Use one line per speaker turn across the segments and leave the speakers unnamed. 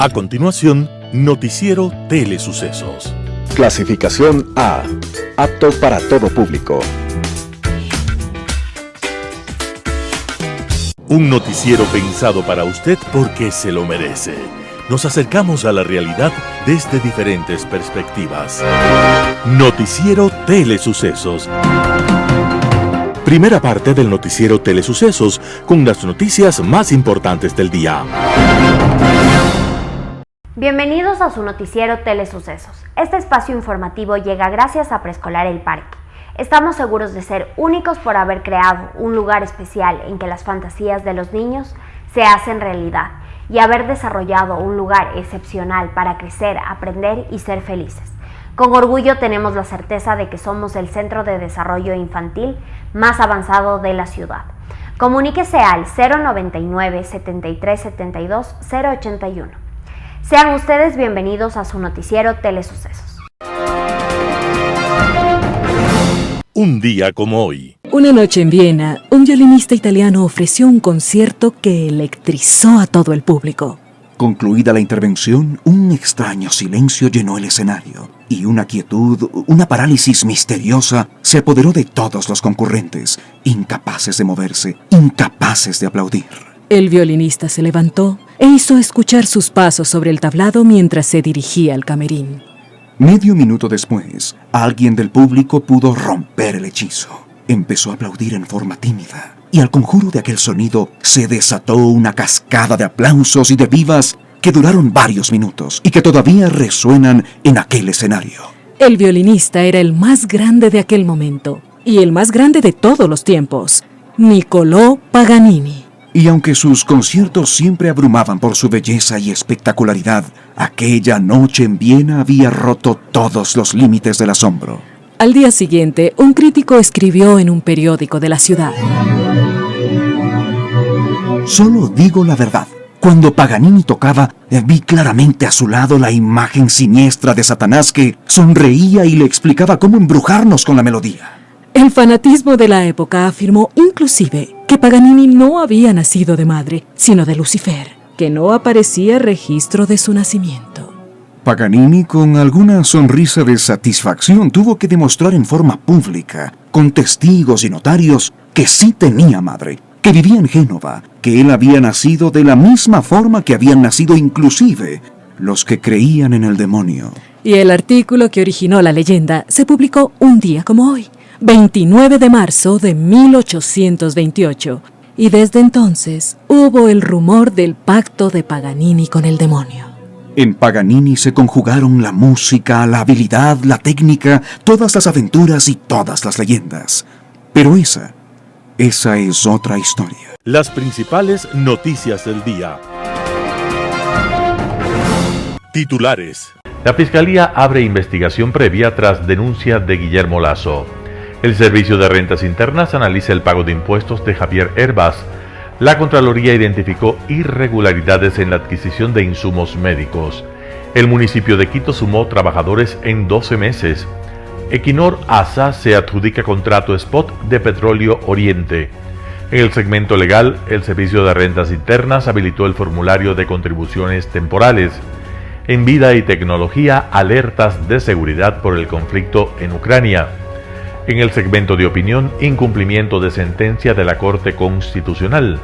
A continuación, Noticiero Telesucesos.
Clasificación A. Apto para todo público.
Un noticiero pensado para usted porque se lo merece. Nos acercamos a la realidad desde diferentes perspectivas. Noticiero Telesucesos. Primera parte del Noticiero Telesucesos, con las noticias más importantes del día.
Bienvenidos a su Noticiero Telesucesos. Este espacio informativo llega gracias a Preescolar El Parque. Estamos seguros de ser únicos por haber creado un lugar especial en que las fantasías de los niños se hacen realidad y haber desarrollado un lugar excepcional para crecer, aprender y ser felices. Con orgullo tenemos la certeza de que somos el centro de desarrollo infantil más avanzado de la ciudad. Comuníquese al 099 73 72 081. Sean ustedes bienvenidos a su Noticiero Telesucesos.
Un día como hoy.
Una noche en Viena, un violinista italiano ofreció un concierto que electrizó a todo el público.
Concluida la intervención, un extraño silencio llenó el escenario y una quietud, una parálisis misteriosa se apoderó de todos los concurrentes, incapaces de moverse, incapaces de aplaudir.
El violinista se levantó e hizo escuchar sus pasos sobre el tablado mientras se dirigía al camerín.
Medio minuto después, alguien del público pudo romper el hechizo. Empezó a aplaudir en forma tímida, y al conjuro de aquel sonido se desató una cascada de aplausos y de vivas que duraron varios minutos y que todavía resuenan en aquel escenario.
El violinista era el más grande de aquel momento, y el más grande de todos los tiempos, Niccolò Paganini.
Y aunque sus conciertos siempre abrumaban por su belleza y espectacularidad, aquella noche en Viena había roto todos los límites del asombro.
Al día siguiente, un crítico escribió en un periódico de la ciudad:
Solo digo la verdad. Cuando Paganini tocaba, vi claramente a su lado la imagen siniestra de Satanás que sonreía y le explicaba cómo embrujarnos con la melodía.
El fanatismo de la época afirmó inclusive que Paganini no había nacido de madre, sino de Lucifer, que no aparecía registro de su nacimiento.
Paganini, con alguna sonrisa de satisfacción, tuvo que demostrar en forma pública, con testigos y notarios, que sí tenía madre, que vivía en Génova, que él había nacido de la misma forma que habían nacido inclusive los que creían en el demonio.
Y el artículo que originó la leyenda se publicó un día como hoy, 29 de marzo de 1828, y desde entonces hubo el rumor del pacto de Paganini con el demonio.
En Paganini se conjugaron la música, la habilidad, la técnica, todas las aventuras y todas las leyendas. Pero esa es otra historia.
Las principales noticias del día. Titulares.
La Fiscalía abre investigación previa tras denuncia de Guillermo Lasso. El Servicio de Rentas Internas analiza el pago de impuestos de Javier Herbas. La Contraloría identificó irregularidades en la adquisición de insumos médicos. El municipio de Quito sumó trabajadores en 12 meses. Equinor ASA se adjudica contrato spot de Petróleo Oriente. En el segmento legal, el Servicio de Rentas Internas habilitó el formulario de contribuciones temporales. En Vida y Tecnología, alertas de seguridad por el conflicto en Ucrania. En el segmento de opinión, incumplimiento de sentencia de la Corte Constitucional.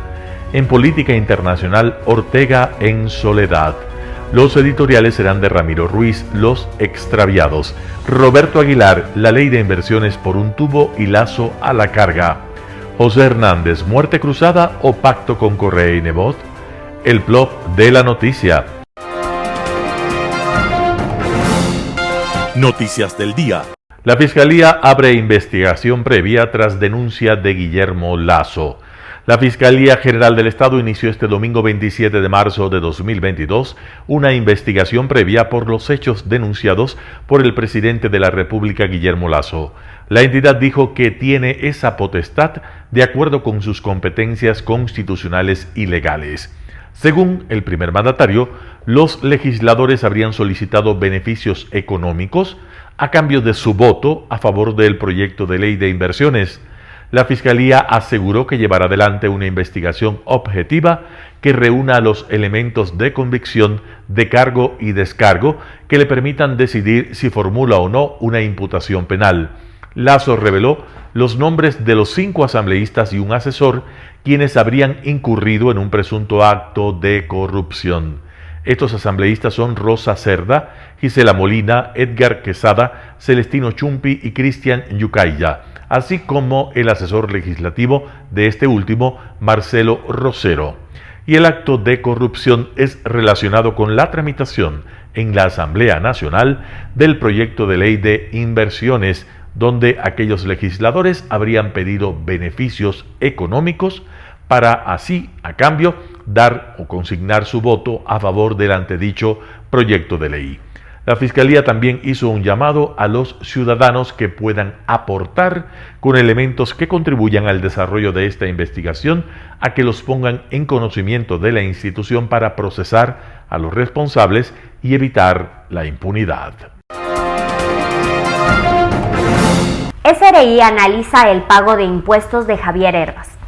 En política internacional, Ortega en soledad. Los editoriales serán de Ramiro Ruiz, Los extraviados. Roberto Aguilar, la ley de inversiones por un tubo y Lazo a la carga. José Hernández, muerte cruzada o pacto con Correa y Nebot. El plot de la noticia.
Noticias del día.
La Fiscalía abre investigación previa tras denuncia de Guillermo Lasso. La Fiscalía General del Estado inició este domingo 27 de marzo de 2022 una investigación previa por los hechos denunciados por el presidente de la República, Guillermo Lasso. La entidad dijo que tiene esa potestad de acuerdo con sus competencias constitucionales y legales. Según el primer mandatario, los legisladores habrían solicitado beneficios económicos a cambio de su voto a favor del proyecto de ley de inversiones. La Fiscalía aseguró que llevará adelante una investigación objetiva que reúna los elementos de convicción, de cargo y descargo que le permitan decidir si formula o no una imputación penal. Lazo reveló los nombres de los 5 asambleístas y un asesor quienes habrían incurrido en un presunto acto de corrupción. Estos asambleístas son Rosa Cerda, Gisela Molina, Edgar Quesada, Celestino Chumpi y Cristian Yucaya, así como el asesor legislativo de este último, Marcelo Rosero. Y el acto de corrupción es relacionado con la tramitación en la Asamblea Nacional del proyecto de ley de inversiones, donde aquellos legisladores habrían pedido beneficios económicos para así, a cambio, dar o consignar su voto a favor del antedicho proyecto de ley. La Fiscalía también hizo un llamado a los ciudadanos que puedan aportar con elementos que contribuyan al desarrollo de esta investigación, a que los pongan en conocimiento de la institución para procesar a los responsables y evitar la impunidad.
SRI analiza el pago de impuestos de Javier Hervas.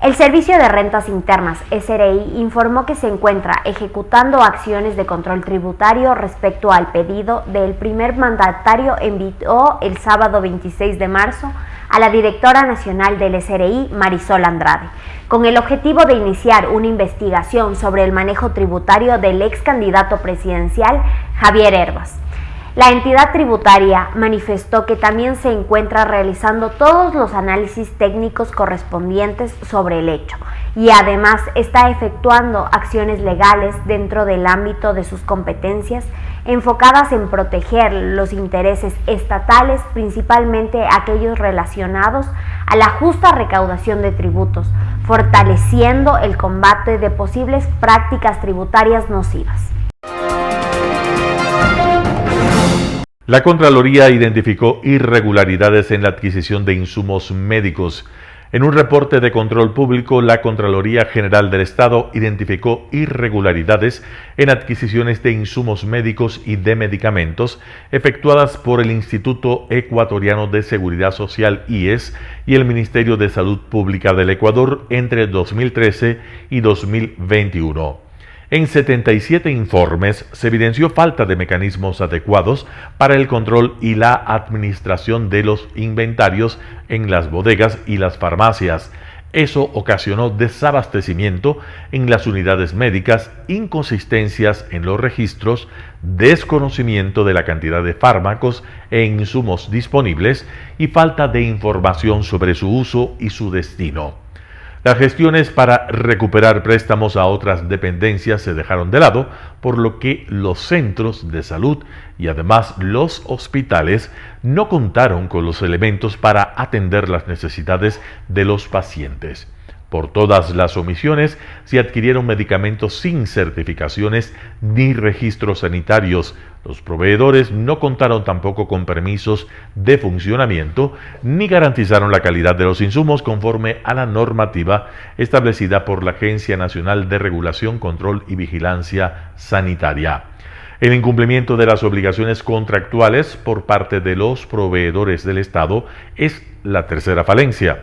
El Servicio de Rentas Internas, SRI, informó que se encuentra ejecutando acciones de control tributario respecto al pedido del primer mandatario envió el sábado 26 de marzo a la directora nacional del SRI, Marisol Andrade, con el objetivo de iniciar una investigación sobre el manejo tributario del ex candidato presidencial Javier Hervas. La entidad tributaria manifestó que también se encuentra realizando todos los análisis técnicos correspondientes sobre el hecho y además está efectuando acciones legales dentro del ámbito de sus competencias enfocadas en proteger los intereses estatales, principalmente aquellos relacionados a la justa recaudación de tributos, fortaleciendo el combate de posibles prácticas tributarias nocivas.
La Contraloría identificó irregularidades en la adquisición de insumos médicos. En un reporte de control público, la Contraloría General del Estado identificó irregularidades en adquisiciones de insumos médicos y de medicamentos efectuadas por el Instituto Ecuatoriano de Seguridad Social, IES, y el Ministerio de Salud Pública del Ecuador entre 2013 y 2021. En 77 informes se evidenció falta de mecanismos adecuados para el control y la administración de los inventarios en las bodegas y las farmacias. Eso ocasionó desabastecimiento en las unidades médicas, inconsistencias en los registros, desconocimiento de la cantidad de fármacos e insumos disponibles y falta de información sobre su uso y su destino. Las gestiones para recuperar préstamos a otras dependencias se dejaron de lado, por lo que los centros de salud y además los hospitales no contaron con los elementos para atender las necesidades de los pacientes. Por todas las omisiones, se adquirieron medicamentos sin certificaciones ni registros sanitarios. Los proveedores no contaron tampoco con permisos de funcionamiento ni garantizaron la calidad de los insumos conforme a la normativa establecida por la Agencia Nacional de Regulación, Control y Vigilancia Sanitaria. El incumplimiento de las obligaciones contractuales por parte de los proveedores del Estado es la tercera falencia.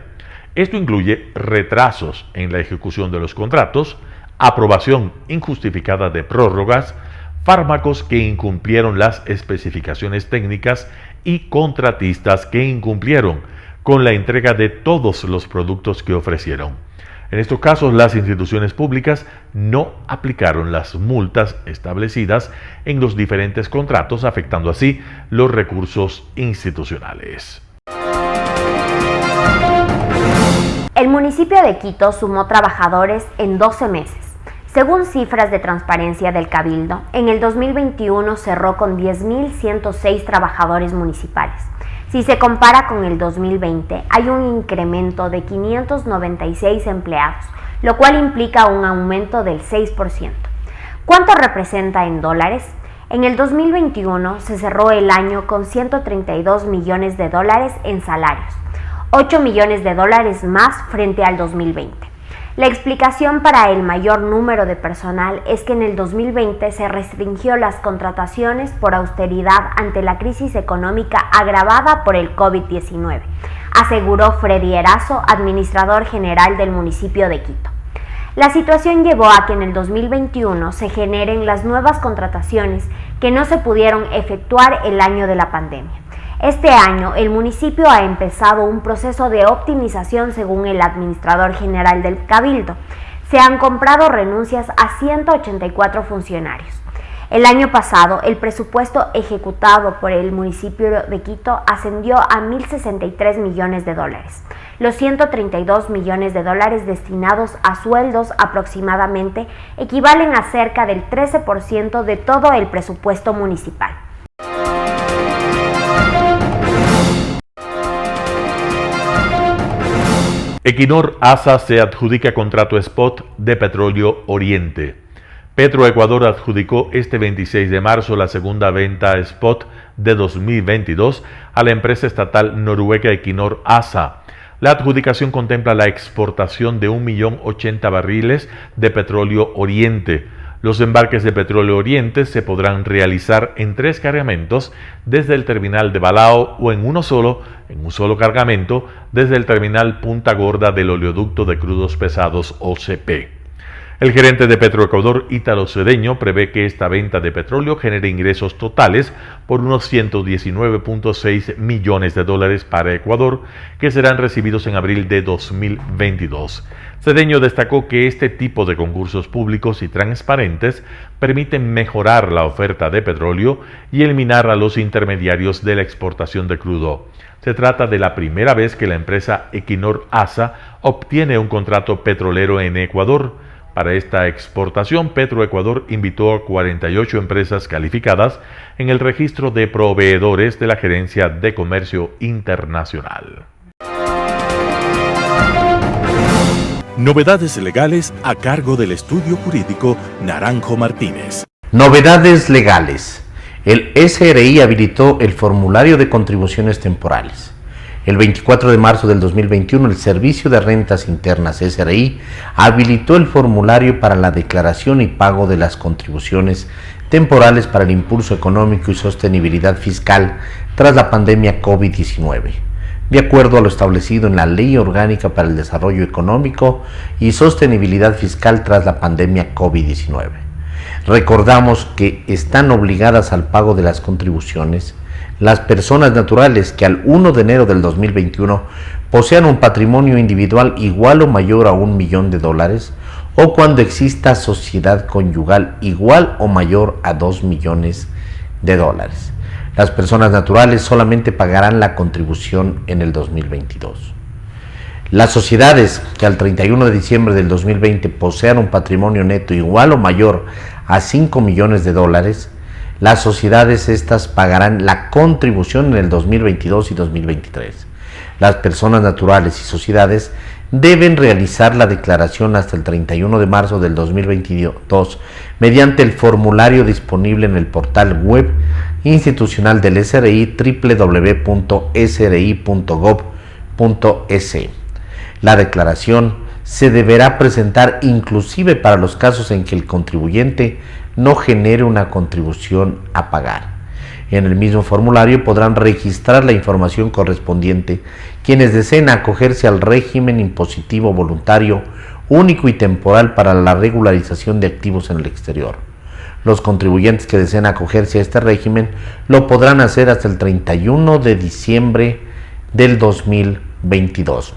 Esto incluye retrasos en la ejecución de los contratos, aprobación injustificada de prórrogas, fármacos que incumplieron las especificaciones técnicas y contratistas que incumplieron con la entrega de todos los productos que ofrecieron. En estos casos, las instituciones públicas no aplicaron las multas establecidas en los diferentes contratos, afectando así los recursos institucionales.
El municipio de Quito sumó trabajadores en 12 meses. Según cifras de transparencia del Cabildo, en el 2021 cerró con 10.106 trabajadores municipales. Si se compara con el 2020, hay un incremento de 596 empleados, lo cual implica un aumento del 6%. ¿Cuánto representa en dólares? En el 2021 se cerró el año con 132 millones de dólares en salarios, 8 millones de dólares más frente al 2020. La explicación para el mayor número de personal es que en el 2020 se restringió las contrataciones por austeridad ante la crisis económica agravada por el COVID-19. aseguró Freddy Erazo, administrador general del municipio de Quito. La situación llevó a que en el 2021 se generen las nuevas contrataciones que no se pudieron efectuar el año de la pandemia. Este año, el municipio ha empezado un proceso de optimización según el administrador general del Cabildo. Se han comprado renuncias a 184 funcionarios. El año pasado, el presupuesto ejecutado por el municipio de Quito ascendió a 1.063 millones de dólares. Los 132 millones de dólares destinados a sueldos aproximadamente equivalen a cerca del 13% de todo el presupuesto municipal.
Equinor ASA se adjudica contrato spot de Petróleo Oriente. Petroecuador adjudicó este 26 de marzo la segunda venta spot de 2022 a la empresa estatal noruega Equinor ASA. La adjudicación contempla la exportación de 1.080.000 barriles de Petróleo Oriente. Los embarques de Petróleo Oriente se podrán realizar en 3 cargamentos desde el terminal de Balao o en un solo cargamento desde el terminal Punta Gorda del oleoducto de crudos pesados OCP. El gerente de Petroecuador, Ítalo Cedeño, prevé que esta venta de petróleo genere ingresos totales por unos 119.6 millones de dólares para Ecuador, que serán recibidos en abril de 2022. Cedeño destacó que este tipo de concursos públicos y transparentes permiten mejorar la oferta de petróleo y eliminar a los intermediarios de la exportación de crudo. Se trata de la primera vez que la empresa Equinor ASA obtiene un contrato petrolero en Ecuador. Para esta exportación, Petroecuador invitó a 48 empresas calificadas en el registro de proveedores de la Gerencia de Comercio Internacional.
Novedades legales a cargo del estudio jurídico Naranjo Martínez.
Novedades legales. El SRI habilitó el formulario de contribuciones temporales. El 24 de marzo del 2021, el Servicio de Rentas Internas SRI habilitó el formulario para la declaración y pago de las contribuciones temporales para el impulso económico y sostenibilidad fiscal tras la pandemia COVID-19, de acuerdo a lo establecido en la Ley Orgánica para el Desarrollo Económico y Sostenibilidad Fiscal tras la pandemia COVID-19. Recordamos que están obligadas al pago de las contribuciones las personas naturales que al 1 de enero del 2021 posean un patrimonio individual igual o mayor a $1 millón o cuando exista sociedad conyugal igual o mayor a $2 millones. Las personas naturales solamente pagarán la contribución en el 2022. Las sociedades que al 31 de diciembre del 2020 posean un patrimonio neto igual o mayor a $5 millones, las sociedades estas pagarán la contribución en el 2022 y 2023. Las personas naturales y sociedades deben realizar la declaración hasta el 31 de marzo del 2022 mediante el formulario disponible en el portal web institucional del SRI www.sri.gov.es. La declaración se deberá presentar inclusive para los casos en que el contribuyente no genere una contribución a pagar. En el mismo formulario podrán registrar la información correspondiente quienes deseen acogerse al régimen impositivo voluntario único y temporal para la regularización de activos en el exterior. Los contribuyentes que deseen acogerse a este régimen lo podrán hacer hasta el 31 de diciembre del 2022.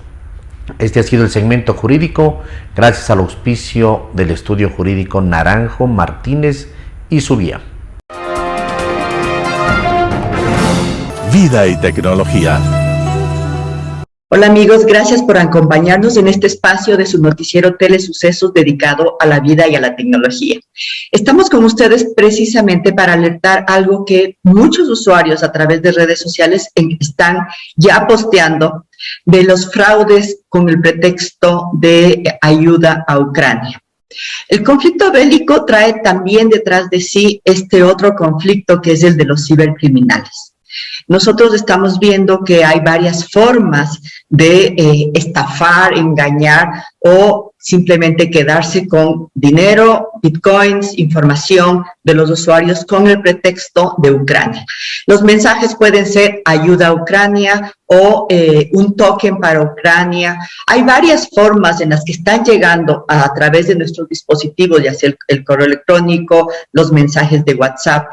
Este ha sido el segmento jurídico, gracias al auspicio del estudio jurídico Naranjo Martínez y su guía.
Vida y tecnología.
Hola amigos, gracias por acompañarnos en este espacio de su noticiero Telesucesos dedicado a la vida y a la tecnología. Estamos con ustedes precisamente para alertar algo que muchos usuarios a través de redes sociales están ya posteando de los fraudes con el pretexto de ayuda a Ucrania. El conflicto bélico trae también detrás de sí este otro conflicto que es el de los cibercriminales. Nosotros estamos viendo que hay varias formas de estafar, engañar o simplemente quedarse con dinero, bitcoins, información de los usuarios con el pretexto de Ucrania. Los mensajes pueden ser ayuda a Ucrania o un token para Ucrania. Hay varias formas en las que están llegando a través de nuestros dispositivos, ya sea el correo electrónico, los mensajes de WhatsApp,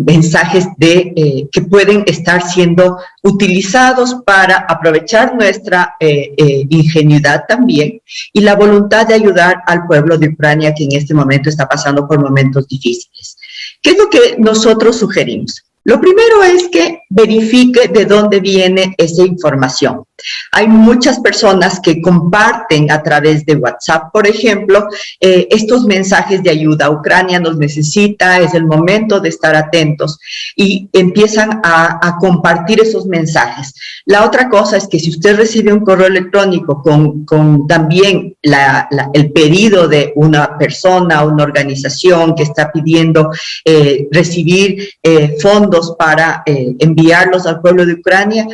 mensajes que pueden estar siendo utilizados para aprovechar nuestra ingenuidad también y la voluntad de ayudar al pueblo de Ucrania que en este momento está pasando por momentos difíciles. ¿Qué es lo que nosotros sugerimos? Lo primero es que verifique de dónde viene esa información. Hay muchas personas que comparten a través de WhatsApp, por ejemplo, estos mensajes de ayuda. Ucrania nos necesita, es el momento de estar atentos y empiezan a compartir esos mensajes. La otra cosa es que si usted recibe un correo electrónico con también el pedido de una persona o una organización que está pidiendo recibir fondos para enviarlos al pueblo de Ucrania,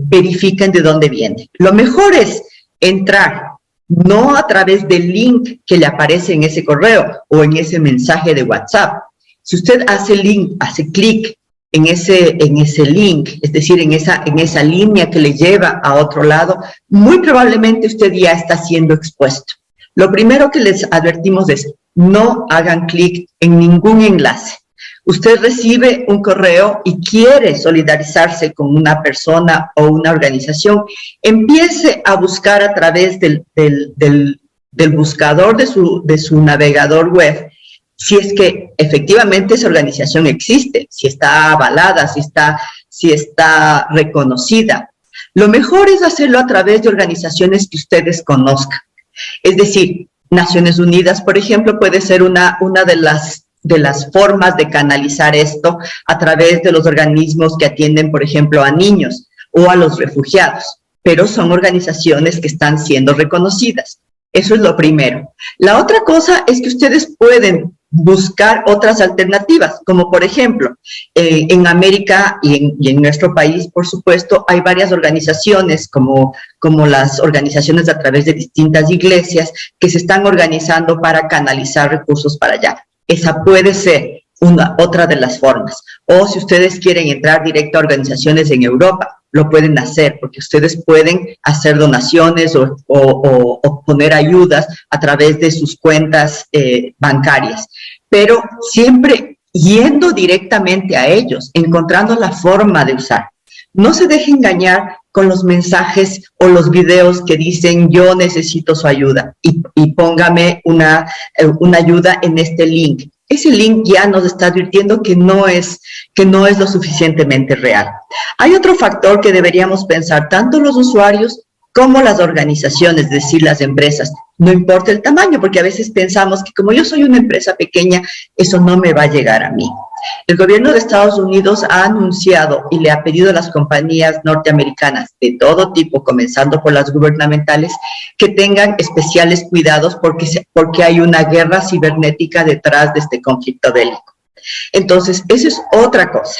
verifiquen de dónde viene. Lo mejor es entrar, no a través del link que le aparece en ese correo o en ese mensaje de WhatsApp. Si usted hace clic en ese link, es decir, en esa línea que le lleva a otro lado, muy probablemente usted ya está siendo expuesto. Lo primero que les advertimos es, no hagan clic en ningún enlace. Usted recibe un correo y quiere solidarizarse con una persona o una organización, empiece a buscar a través del buscador de su navegador web, si es que efectivamente esa organización existe, si está avalada, si está reconocida. Lo mejor es hacerlo a través de organizaciones que ustedes conozcan. Es decir, Naciones Unidas, por ejemplo, puede ser una de las formas de canalizar esto a través de los organismos que atienden, por ejemplo, a niños o a los refugiados, pero son organizaciones que están siendo reconocidas. Eso es lo primero. La otra cosa es que ustedes pueden buscar otras alternativas, como por ejemplo, en América y en nuestro país, por supuesto, hay varias organizaciones como las organizaciones a través de distintas iglesias que se están organizando para canalizar recursos para allá. Esa puede ser otra de las formas. O si ustedes quieren entrar directo a organizaciones en Europa, lo pueden hacer, porque ustedes pueden hacer donaciones o poner ayudas a través de sus cuentas bancarias. Pero siempre yendo directamente a ellos, encontrando la forma de usar. No se deje engañar con los mensajes o los videos que dicen yo necesito su ayuda y póngame una ayuda en este link. Ese link ya nos está advirtiendo que no es lo suficientemente real. Hay otro factor que deberíamos pensar, tanto los usuarios como las organizaciones, es decir, las empresas, no importa el tamaño, porque a veces pensamos que como yo soy una empresa pequeña, eso no me va a llegar a mí. El gobierno de Estados Unidos ha anunciado y le ha pedido a las compañías norteamericanas de todo tipo, comenzando por las gubernamentales, que tengan especiales cuidados porque hay una guerra cibernética detrás de este conflicto bélico. Entonces, eso es otra cosa.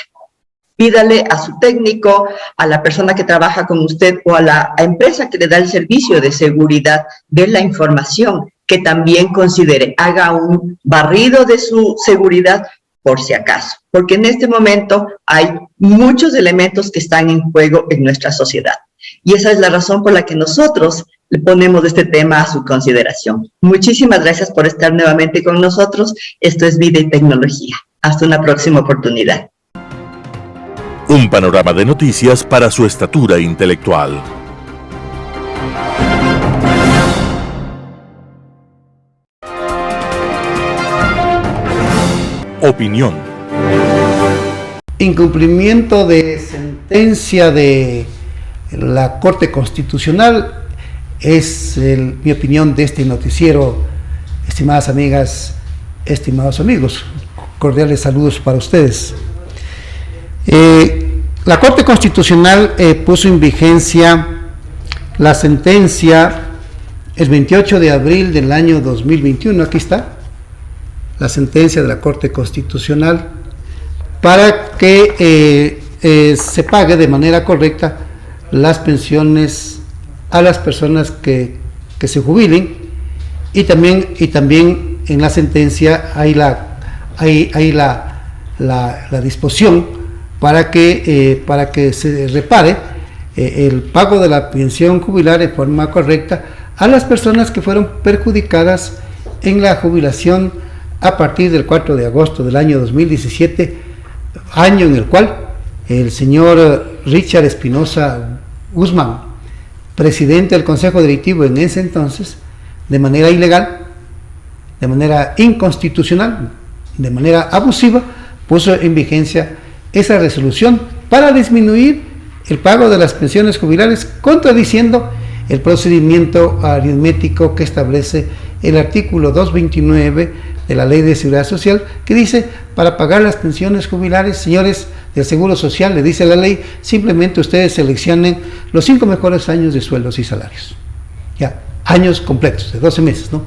Pídale a su técnico, a la persona que trabaja con usted o a la empresa que le da el servicio de seguridad de la información, que también considere, haga un barrido de su seguridad por si acaso, porque en este momento hay muchos elementos que están en juego en nuestra sociedad. Y esa es la razón por la que nosotros le ponemos este tema a su consideración. Muchísimas gracias por estar nuevamente con nosotros. Esto es Vida y Tecnología. Hasta una próxima oportunidad.
Un panorama de noticias para su estatura intelectual. Opinión.
Incumplimiento de sentencia de la Corte Constitucional es mi opinión de este noticiero. Estimadas amigas, estimados amigos, cordiales saludos para ustedes. La Corte Constitucional puso en vigencia la sentencia el 28 de abril del año 2021, aquí está, la sentencia de la Corte Constitucional, para que se pague de manera correcta las pensiones a las personas que se jubilen y también en la sentencia hay la disposición para que se repare el pago de la pensión jubilar de forma correcta a las personas que fueron perjudicadas en la jubilación a partir del 4 de agosto del año 2017, año en el cual el señor Richard Espinosa Guzmán, presidente del Consejo Directivo en ese entonces, de manera ilegal, de manera inconstitucional, de manera abusiva, puso en vigencia esa resolución para disminuir el pago de las pensiones jubilares, contradiciendo el procedimiento aritmético que establece el artículo 229 de la Ley de Seguridad Social, que dice, para pagar las pensiones jubilares, señores del Seguro Social, le dice la ley, simplemente ustedes seleccionen los 5 mejores años de sueldos y salarios. Ya, años completos, de 12 meses, ¿no?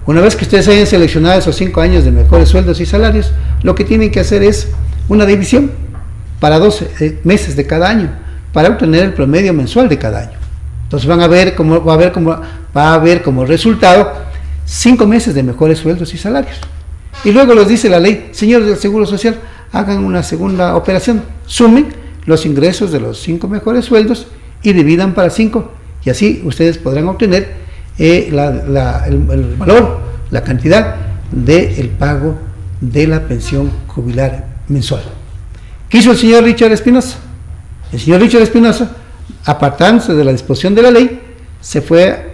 Una vez que ustedes hayan seleccionado esos 5 años de mejores sueldos y salarios, lo que tienen que hacer es una división para 12 meses de cada año, para obtener el promedio mensual de cada año. Entonces va a haber como resultado 5 meses de mejores sueldos y salarios. Y luego les dice la ley, señores del Seguro Social, hagan una segunda operación, sumen los ingresos de los 5 mejores sueldos y dividan para 5, y así ustedes podrán obtener el valor, la cantidad del pago de la pensión jubilar mensual. ¿Qué hizo el señor Richard Espinosa? El señor Richard Espinosa, apartándose de la disposición de la ley, se fue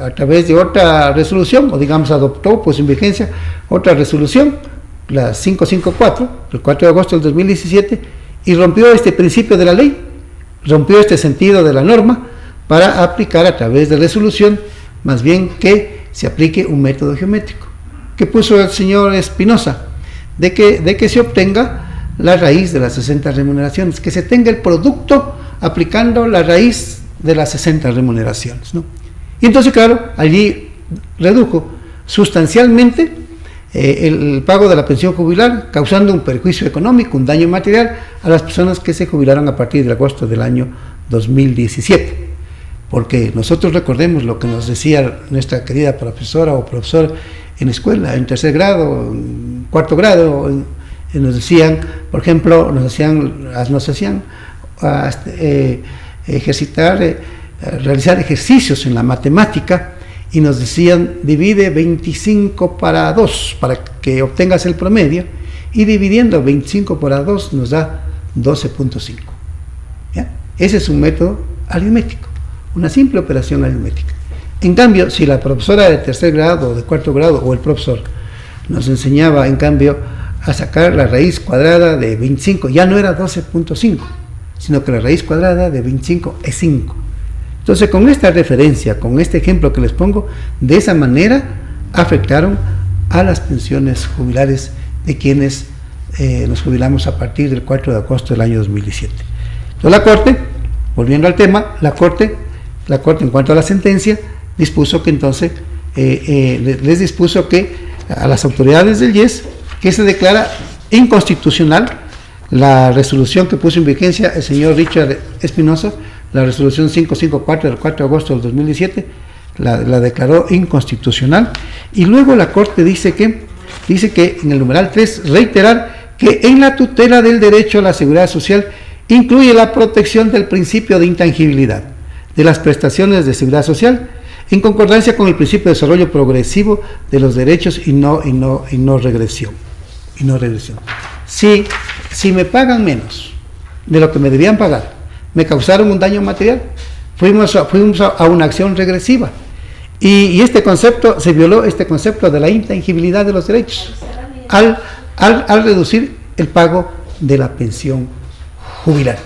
a través de otra resolución, o digamos adoptó pues en vigencia otra resolución, la 554, el 4 de agosto del 2017, y rompió este principio de la ley, rompió este sentido de la norma, para aplicar a través de resolución, más bien que se aplique un método geométrico. ¿Qué puso el señor Espinosa? De que se obtenga la raíz de las 60 remuneraciones, que se tenga el producto aplicando la raíz de las 60 remuneraciones, ¿no? Y entonces, claro, allí redujo sustancialmente el pago de la pensión jubilar, causando un perjuicio económico, un daño material a las personas que se jubilaron a partir de agosto del año 2017. Porque nosotros recordemos lo que nos decía nuestra querida profesora o profesor en escuela, en 3er grado, en 4º grado, nos decían, por ejemplo, nos hacían realizar ejercicios en la matemática, y nos decían, divide 25 para 2 para que obtengas el promedio, y dividiendo 25 para 2 nos da 12.5. Ese es un método aritmético, una simple operación aritmética. En cambio, si la profesora de 3er grado o de 4º grado o el profesor nos enseñaba, en cambio, a sacar la raíz cuadrada de 25, ya no era 12.5, sino que la raíz cuadrada de 25 es 5. Entonces, con esta referencia, con este ejemplo que les pongo, de esa manera afectaron a las pensiones jubilares de quienes nos jubilamos a partir del 4 de agosto del año 2017. Entonces, la Corte, volviendo al tema, la Corte en cuanto a la sentencia, dispuso que entonces, les dispuso que a las autoridades del IES, que se declara inconstitucional la resolución que puso en vigencia el señor Richard Espinosa, la resolución 554 del 4 de agosto del 2017, la declaró inconstitucional, y luego la Corte dice que en el numeral 3, reiterar que en la tutela del derecho a la seguridad social incluye la protección del principio de intangibilidad de las prestaciones de seguridad social, en concordancia con el principio de desarrollo progresivo de los derechos y no regresión. Si me pagan menos de lo que me debían pagar, me causaron un daño material, fuimos a una acción regresiva, y este concepto, se violó este concepto de la intangibilidad de los derechos al reducir el pago de la pensión jubilar.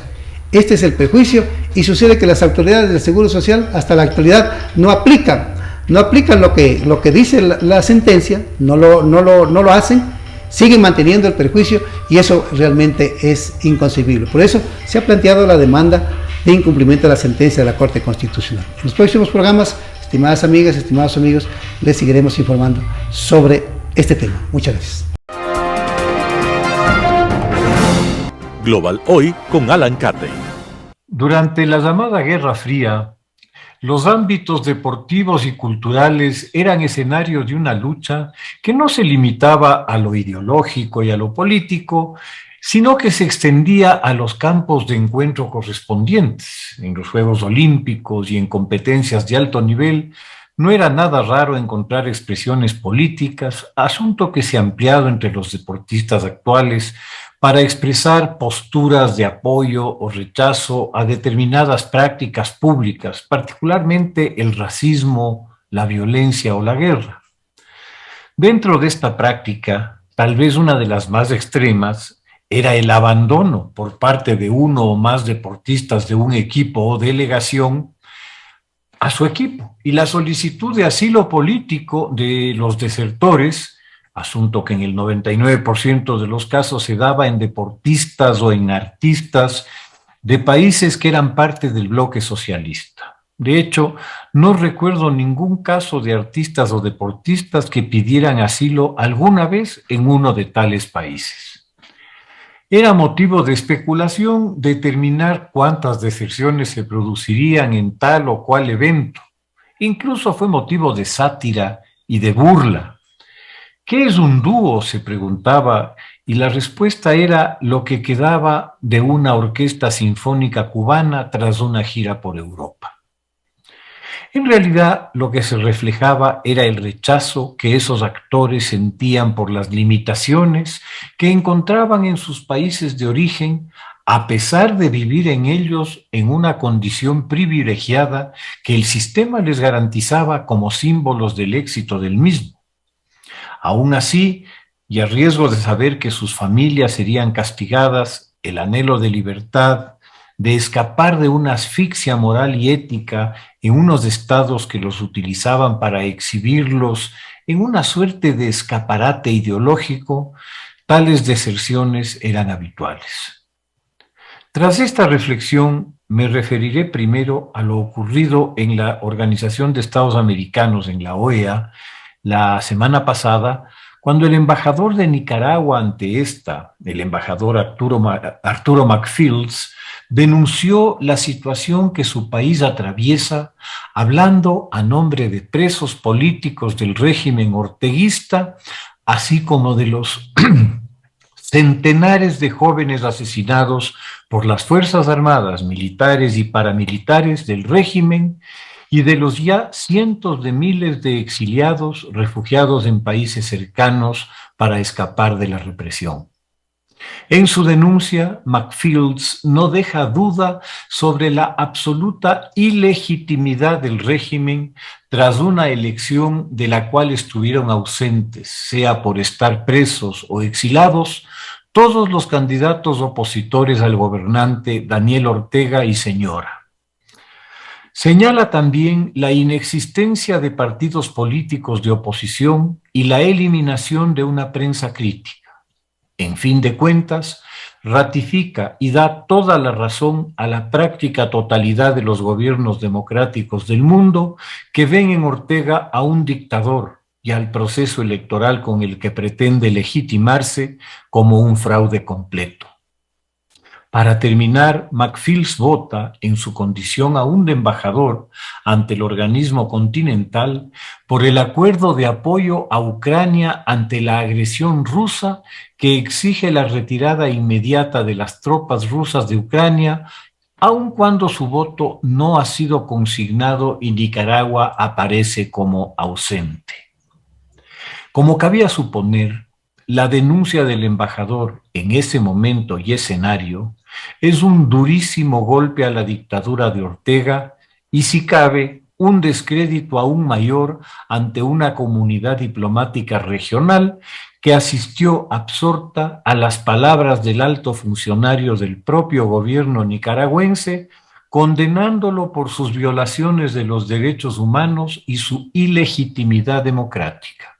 Este es el perjuicio, y sucede que las autoridades del Seguro Social hasta la actualidad no aplican lo que dice la sentencia, no lo hacen, siguen manteniendo el perjuicio, y eso realmente es inconcebible. Por eso se ha planteado la demanda de incumplimiento de la sentencia de la Corte Constitucional. En los próximos programas, estimadas amigas, estimados amigos, les seguiremos informando sobre este tema. Muchas gracias.
Global Hoy con Alan Carter.
Durante la llamada Guerra Fría, los ámbitos deportivos y culturales eran escenarios de una lucha que no se limitaba a lo ideológico y a lo político, sino que se extendía a los campos de encuentro correspondientes. En los Juegos Olímpicos y en competencias de alto nivel, no era nada raro encontrar expresiones políticas, asunto que se ha ampliado entre los deportistas actuales para expresar posturas de apoyo o rechazo a determinadas prácticas públicas, particularmente el racismo, la violencia o la guerra. Dentro de esta práctica, tal vez una de las más extremas era el abandono por parte de uno o más deportistas de un equipo o delegación a su equipo y la solicitud de asilo político de los desertores, asunto que en el 99% de los casos se daba en deportistas o en artistas de países que eran parte del bloque socialista. De hecho, no recuerdo ningún caso de artistas o deportistas que pidieran asilo alguna vez en uno de tales países. Era motivo de especulación determinar cuántas deserciones se producirían en tal o cual evento. Incluso fue motivo de sátira y de burla. ¿Qué es un dúo?, se preguntaba, y la respuesta era lo que quedaba de una orquesta sinfónica cubana tras una gira por Europa. En realidad, lo que se reflejaba era el rechazo que esos actores sentían por las limitaciones que encontraban en sus países de origen, a pesar de vivir en ellos en una condición privilegiada que el sistema les garantizaba como símbolos del éxito del mismo. Aún así, y a riesgo de saber que sus familias serían castigadas, el anhelo de libertad, de escapar de una asfixia moral y ética en unos estados que los utilizaban para exhibirlos en una suerte de escaparate ideológico, tales deserciones eran habituales. Tras esta reflexión, me referiré primero a lo ocurrido en la Organización de Estados Americanos, en la OEA, la semana pasada, cuando el embajador de Nicaragua ante esta, el embajador Arturo McFields, denunció la situación que su país atraviesa, hablando a nombre de presos políticos del régimen orteguista, así como de los centenares de jóvenes asesinados por las Fuerzas Armadas, militares y paramilitares del régimen, y de los ya cientos de miles de exiliados refugiados en países cercanos para escapar de la represión. En su denuncia, McFields no deja duda sobre la absoluta ilegitimidad del régimen tras una elección de la cual estuvieron ausentes, sea por estar presos o exilados, todos los candidatos opositores al gobernante Daniel Ortega y Señora. Señala también la inexistencia de partidos políticos de oposición y la eliminación de una prensa crítica. En fin de cuentas, ratifica y da toda la razón a la práctica totalidad de los gobiernos democráticos del mundo que ven en Ortega a un dictador y al proceso electoral con el que pretende legitimarse como un fraude completo. Para terminar, McFields vota, en su condición aún de embajador ante el organismo continental, por el acuerdo de apoyo a Ucrania ante la agresión rusa que exige la retirada inmediata de las tropas rusas de Ucrania, aun cuando su voto no ha sido consignado y Nicaragua aparece como ausente. Como cabía suponer, la denuncia del embajador en ese momento y escenario es un durísimo golpe a la dictadura de Ortega y, si cabe, un descrédito aún mayor ante una comunidad diplomática regional que asistió absorta a las palabras del alto funcionario del propio gobierno nicaragüense, condenándolo por sus violaciones de los derechos humanos y su ilegitimidad democrática.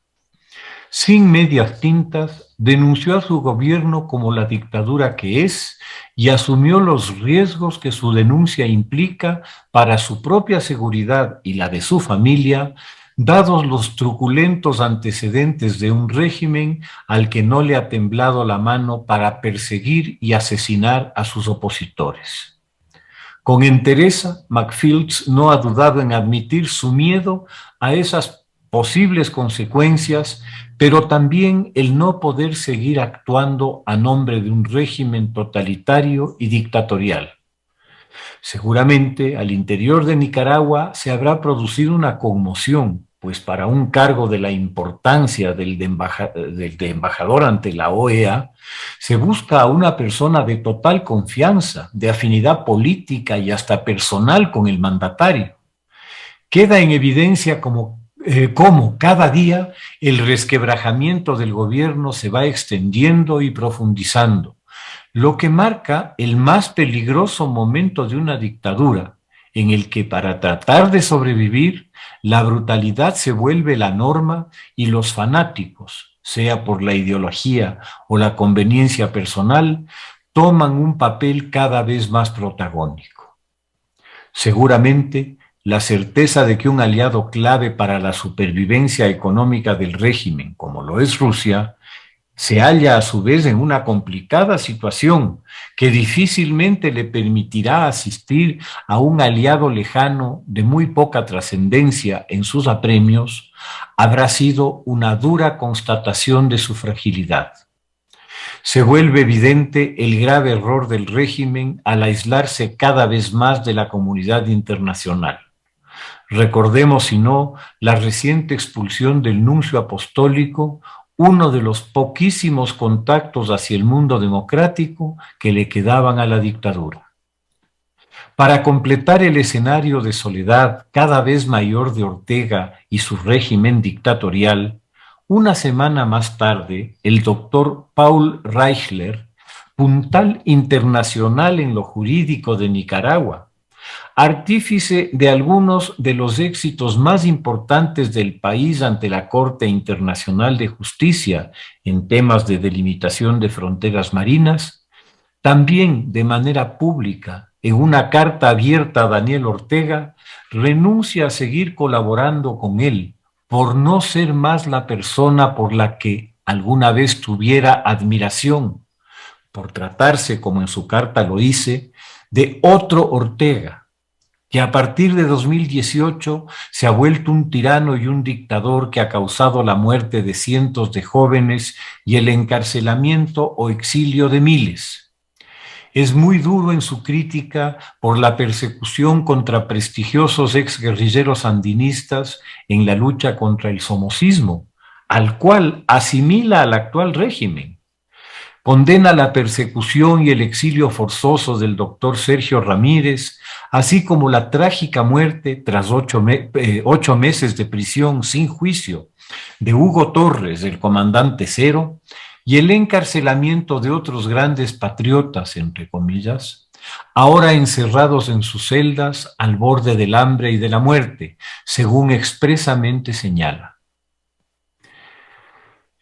Sin medias tintas, denunció a su gobierno como la dictadura que es y asumió los riesgos que su denuncia implica para su propia seguridad y la de su familia, dados los truculentos antecedentes de un régimen al que no le ha temblado la mano para perseguir y asesinar a sus opositores. Con entereza, McFields no ha dudado en admitir su miedo a esas posibles consecuencias, pero también el no poder seguir actuando a nombre de un régimen totalitario y dictatorial. Seguramente al interior de Nicaragua se habrá producido una conmoción, pues para un cargo de la importancia del de embajador ante la OEA, se busca a una persona de total confianza, de afinidad política y hasta personal con el mandatario. Queda en evidencia cómo cada día el resquebrajamiento del gobierno se va extendiendo y profundizando, lo que marca el más peligroso momento de una dictadura, en el que para tratar de sobrevivir, la brutalidad se vuelve la norma y los fanáticos, sea por la ideología o la conveniencia personal, toman un papel cada vez más protagónico. Seguramente, la certeza de que un aliado clave para la supervivencia económica del régimen, como lo es Rusia, se halla a su vez en una complicada situación que difícilmente le permitirá asistir a un aliado lejano de muy poca trascendencia en sus apremios, habrá sido una dura constatación de su fragilidad. Se vuelve evidente el grave error del régimen al aislarse cada vez más de la comunidad internacional. Recordemos, si no, la reciente expulsión del nuncio apostólico, uno de los poquísimos contactos hacia el mundo democrático que le quedaban a la dictadura. Para completar el escenario de soledad cada vez mayor de Ortega y su régimen dictatorial, una semana más tarde, el doctor Paul Reichler, puntal internacional en lo jurídico de Nicaragua, artífice de algunos de los éxitos más importantes del país ante la Corte Internacional de Justicia en temas de delimitación de fronteras marinas, también de manera pública, en una carta abierta a Daniel Ortega, renuncia a seguir colaborando con él por no ser más la persona por la que alguna vez tuviera admiración, por tratarse, como en su carta lo dice, de otro Ortega, que a partir de 2018 se ha vuelto un tirano y un dictador que ha causado la muerte de cientos de jóvenes y el encarcelamiento o exilio de miles. Es muy duro en su crítica por la persecución contra prestigiosos exguerrilleros sandinistas en la lucha contra el somocismo, al cual asimila al actual régimen. Condena la persecución y el exilio forzoso del doctor Sergio Ramírez, así como la trágica muerte tras 8 meses de prisión sin juicio de Hugo Torres, el comandante Cero, y el encarcelamiento de otros grandes patriotas, entre comillas, ahora encerrados en sus celdas al borde del hambre y de la muerte, según expresamente señala.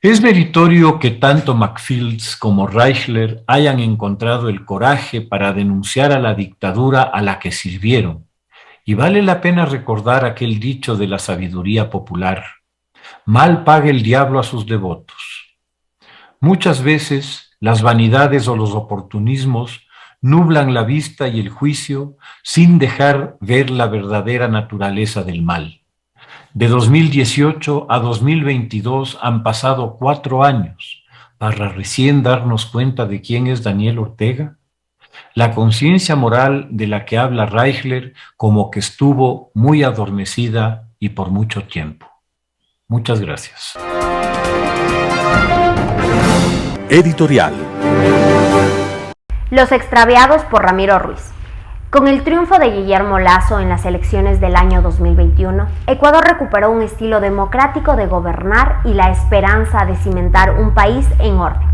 Es meritorio que tanto McFields como Reichler hayan encontrado el coraje para denunciar a la dictadura a la que sirvieron, y vale la pena recordar aquel dicho de la sabiduría popular: mal paga el diablo a sus devotos. Muchas veces las vanidades o los oportunismos nublan la vista y el juicio sin dejar ver la verdadera naturaleza del mal. De 2018 a 2022 han pasado 4 años para recién darnos cuenta de quién es Daniel Ortega. La conciencia moral de la que habla Reichler como que estuvo muy adormecida y por mucho tiempo. Muchas gracias.
Editorial.
Los extraviados por Ramiro Ruiz. Con el triunfo de Guillermo Lasso en las elecciones del año 2021, Ecuador recuperó un estilo democrático de gobernar y la esperanza de cimentar un país en orden.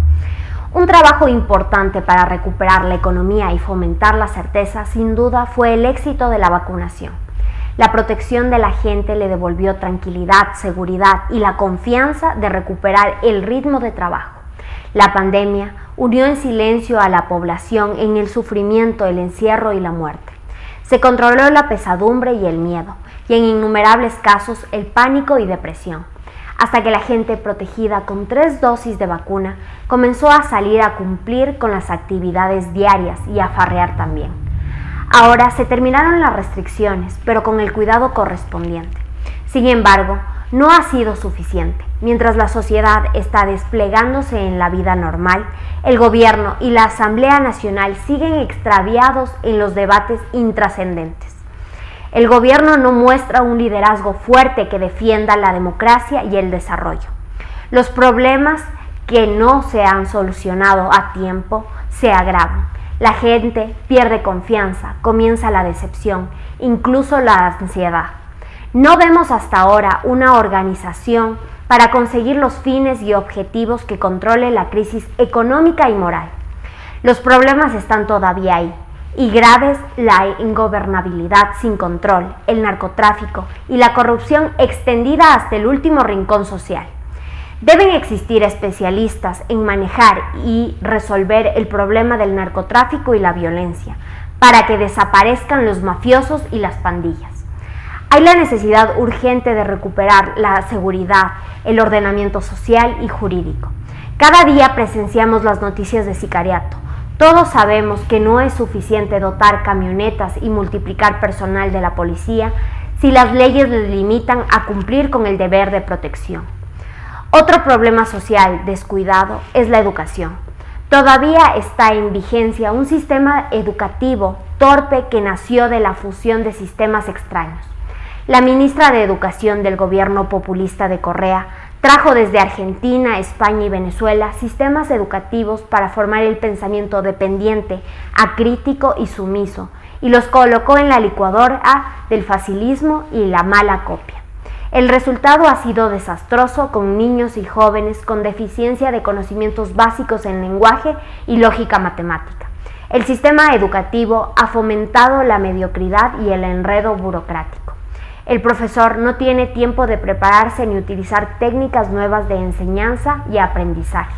Un trabajo importante para recuperar la economía y fomentar la certeza, sin duda, fue el éxito de la vacunación. La protección de la gente le devolvió tranquilidad, seguridad y la confianza de recuperar el ritmo de trabajo. La pandemia unió en silencio a la población en el sufrimiento, el encierro y la muerte. Se controló la pesadumbre y el miedo, y en innumerables casos el pánico y depresión, hasta que la gente protegida con 3 dosis de vacuna comenzó a salir a cumplir con las actividades diarias y a farrear también. Ahora se terminaron las restricciones, pero con el cuidado correspondiente. Sin embargo, no ha sido suficiente. Mientras la sociedad está desplegándose en la vida normal, el gobierno y la Asamblea Nacional siguen extraviados en los debates intrascendentes. El gobierno no muestra un liderazgo fuerte que defienda la democracia y el desarrollo. Los problemas que no se han solucionado a tiempo se agravan. La gente pierde confianza, comienza la decepción, incluso la ansiedad. No vemos hasta ahora una organización para conseguir los fines y objetivos que controle la crisis económica y moral. Los problemas están todavía ahí, y graves la ingobernabilidad sin control, el narcotráfico y la corrupción extendida hasta el último rincón social. Deben existir especialistas en manejar y resolver el problema del narcotráfico y la violencia, para que desaparezcan los mafiosos y las pandillas. Hay la necesidad urgente de recuperar la seguridad, el ordenamiento social y jurídico. Cada día presenciamos las noticias de sicariato. Todos sabemos que no es suficiente dotar camionetas y multiplicar personal de la policía si las leyes les limitan a cumplir con el deber de protección. Otro problema social descuidado es la educación. Todavía está en vigencia un sistema educativo torpe que nació de la fusión de sistemas extraños. La ministra de Educación del gobierno populista de Correa trajo desde Argentina, España y Venezuela sistemas educativos para formar el pensamiento dependiente, acrítico y sumiso, y los colocó en la licuadora del facilismo y la mala copia. El resultado ha sido desastroso, con niños y jóvenes con deficiencia de conocimientos básicos en lenguaje y lógica matemática. El sistema educativo ha fomentado la mediocridad y el enredo burocrático. El profesor no tiene tiempo de prepararse ni utilizar técnicas nuevas de enseñanza y aprendizaje.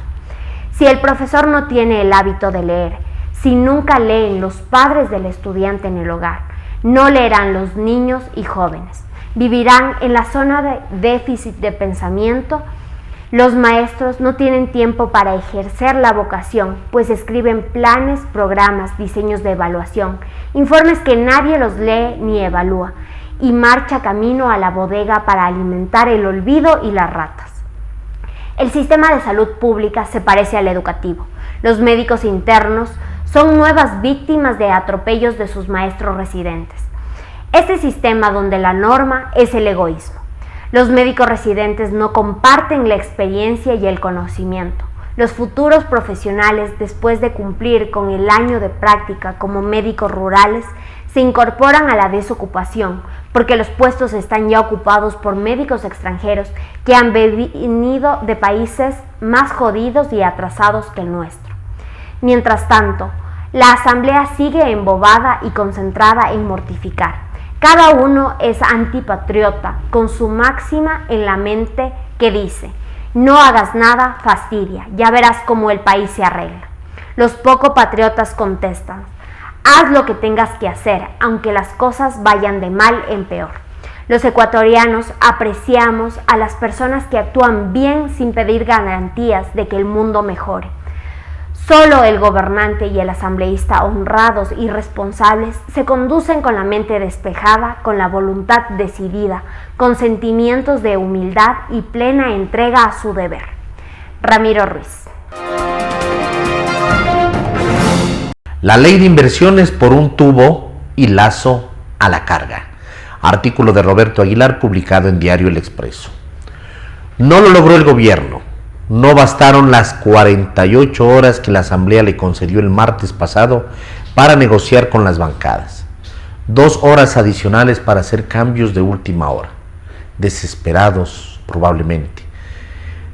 Si el profesor no tiene el hábito de leer, si nunca leen los padres del estudiante en el hogar, no leerán los niños y jóvenes. Vivirán en la zona de déficit de pensamiento. Los maestros no tienen tiempo para ejercer la vocación, pues escriben planes, programas, diseños de evaluación, informes que nadie los lee ni evalúa, y marcha camino a la bodega para alimentar el olvido y las ratas. El sistema de salud pública se parece al educativo. Los médicos internos son nuevas víctimas de atropellos de sus maestros residentes. Este sistema donde la norma es el egoísmo. Los médicos residentes no comparten la experiencia y el conocimiento. Los futuros profesionales, después de cumplir con el año de práctica como médicos rurales, se incorporan a la desocupación, porque los puestos están ya ocupados por médicos extranjeros que han venido de países más jodidos y atrasados que el nuestro. Mientras tanto, la Asamblea sigue embobada y concentrada en mortificar. Cada uno es antipatriota, con su máxima en la mente que dice: no hagas nada, fastidia, ya verás cómo el país se arregla. Los poco patriotas contestan: haz lo que tengas que hacer, aunque las cosas vayan de mal en peor. Los ecuatorianos apreciamos a las personas que actúan bien sin pedir garantías de que el mundo mejore. Solo el gobernante y el asambleísta honrados y responsables se conducen con la mente despejada, con la voluntad decidida, con sentimientos de humildad y plena entrega a su deber. Ramiro Ruiz.
La ley de inversiones por un tubo y lazo a la carga. Artículo de Roberto Aguilar publicado en Diario El Expreso. No lo logró el gobierno. No bastaron las 48 horas que la Asamblea le concedió el martes pasado para negociar con las bancadas. 2 horas adicionales para hacer cambios de última hora. Desesperados, probablemente.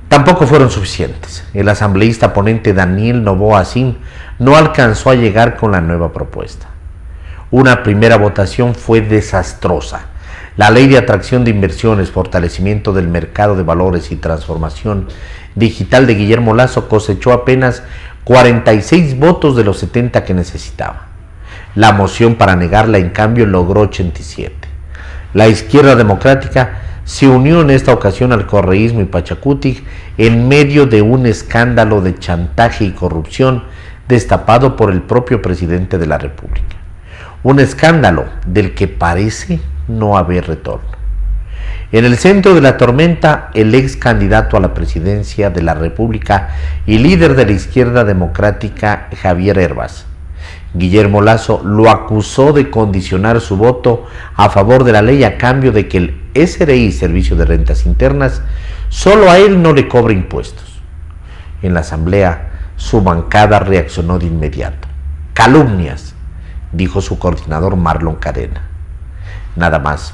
Tampoco fueron suficientes. El asambleísta ponente Daniel Noboa Sin no alcanzó a llegar con la nueva propuesta. Una primera votación fue desastrosa. La ley de atracción de inversiones, fortalecimiento del mercado de valores y transformación digital de Guillermo Lasso cosechó apenas 46 votos de los 70 que necesitaba. La moción para negarla, en cambio, logró 87. La izquierda democrática se unió en esta ocasión al correísmo y Pachacutic en medio de un escándalo de chantaje y corrupción destapado por el propio presidente de la República. Un escándalo del que parece no haber retorno. En el centro de la tormenta, el ex candidato a la presidencia de la República y líder de la izquierda democrática, Javier Hervás. Guillermo Lasso lo acusó de condicionar su voto a favor de la ley a cambio de que el SRI, Servicio de Rentas Internas, solo a él no le cobre impuestos. En la asamblea, su bancada reaccionó de inmediato. Calumnias, dijo su coordinador Marlon Cadena. Nada más.